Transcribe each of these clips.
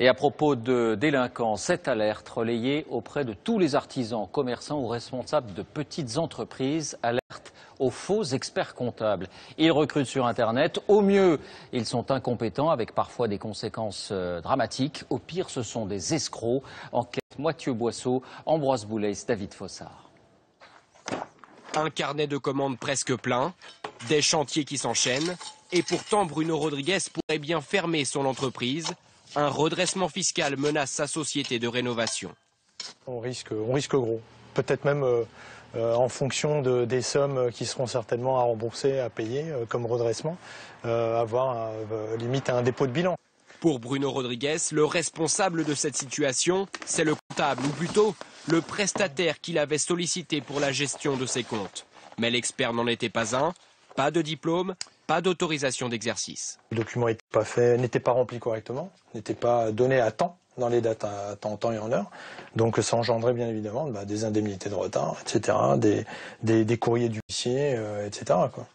Et à propos de délinquants, cette alerte relayée auprès de tous les artisans, commerçants ou responsables de petites entreprises, alerte aux faux experts comptables. Ils recrutent sur Internet. Au mieux, ils sont incompétents avec parfois des conséquences dramatiques. Au pire, ce sont des escrocs. Enquête Mathieu Boisseau, Ambroise Boulez, David Fossard. Un carnet de commandes presque plein, des chantiers qui s'enchaînent. Et pourtant, Bruno Rodriguez pourrait bien fermer son entreprise. Un redressement fiscal menace sa société de rénovation. On risque gros. Peut-être même en fonction des sommes qui seront certainement à rembourser, à payer comme redressement, avoir limite un dépôt de bilan. Pour Bruno Rodriguez, le responsable de cette situation, c'est le comptable, ou plutôt le prestataire qu'il avait sollicité pour la gestion de ses comptes. Mais l'expert n'en était pas un, pas de diplôme, pas d'autorisation d'exercice. Le document n'était pas fait, n'était pas rempli correctement, n'était pas donné à temps, dans les dates en temps et en heure. Donc ça engendrait bien évidemment des indemnités de retard, etc., des courriers d'huissier, etc., quoi.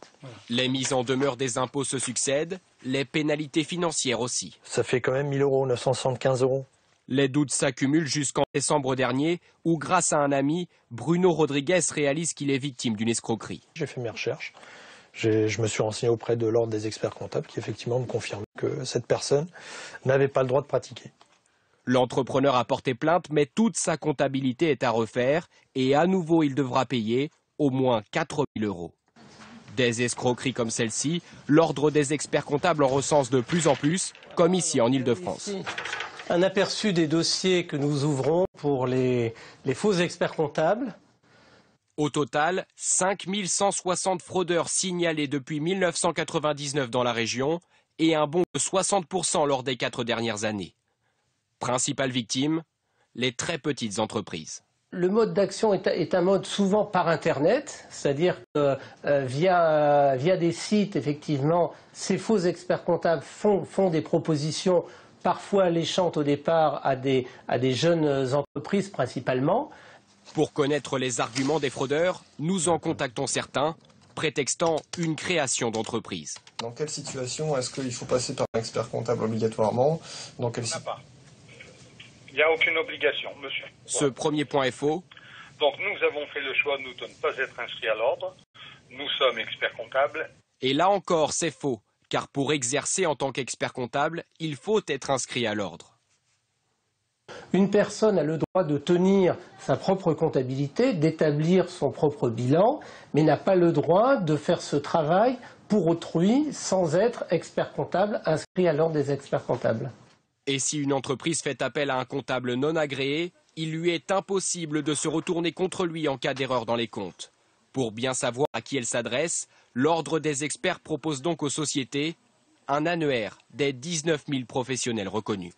Les mises en demeure des impôts se succèdent, les pénalités financières aussi. Ça fait quand même 1 000 €, 975 €. Les doutes s'accumulent jusqu'en décembre dernier, où grâce à un ami, Bruno Rodriguez réalise qu'il est victime d'une escroquerie. J'ai fait mes recherches. Je me suis renseigné auprès de l'ordre des experts comptables qui effectivement me confirme que cette personne n'avait pas le droit de pratiquer. L'entrepreneur a porté plainte, mais toute sa comptabilité est à refaire et à nouveau il devra payer au moins 4 000 €. Des escroqueries comme celle-ci, l'ordre des experts comptables en recense de plus en plus, comme ici en Ile-de-France. Un aperçu des dossiers que nous ouvrons pour les faux experts comptables. Au total, 5 160 fraudeurs signalés depuis 1999 dans la région et un bond de 60% lors des 4 dernières années. Principale victime, les très petites entreprises. Le mode d'action est un mode souvent par Internet, c'est-à-dire que via des sites, effectivement, ces faux experts comptables font des propositions parfois alléchantes au départ à des jeunes entreprises principalement. Pour connaître les arguments des fraudeurs, nous en contactons certains, prétextant une création d'entreprise. Dans quelle situation est-ce qu'il faut passer par un expert comptable obligatoirement? Dans quelle Il n'y a aucune obligation, monsieur. Ce premier point est faux. Donc nous avons fait le choix, nous, de ne pas être inscrits à l'ordre. Nous sommes experts comptables. Et là encore, c'est faux, car pour exercer en tant qu'expert comptable, il faut être inscrit à l'ordre. Une personne a le droit de tenir sa propre comptabilité, d'établir son propre bilan, mais n'a pas le droit de faire ce travail pour autrui sans être expert comptable inscrit à l'ordre des experts comptables. Et si une entreprise fait appel à un comptable non agréé, il lui est impossible de se retourner contre lui en cas d'erreur dans les comptes. Pour bien savoir à qui elle s'adresse, l'ordre des experts propose donc aux sociétés un annuaire des 19 000 professionnels reconnus.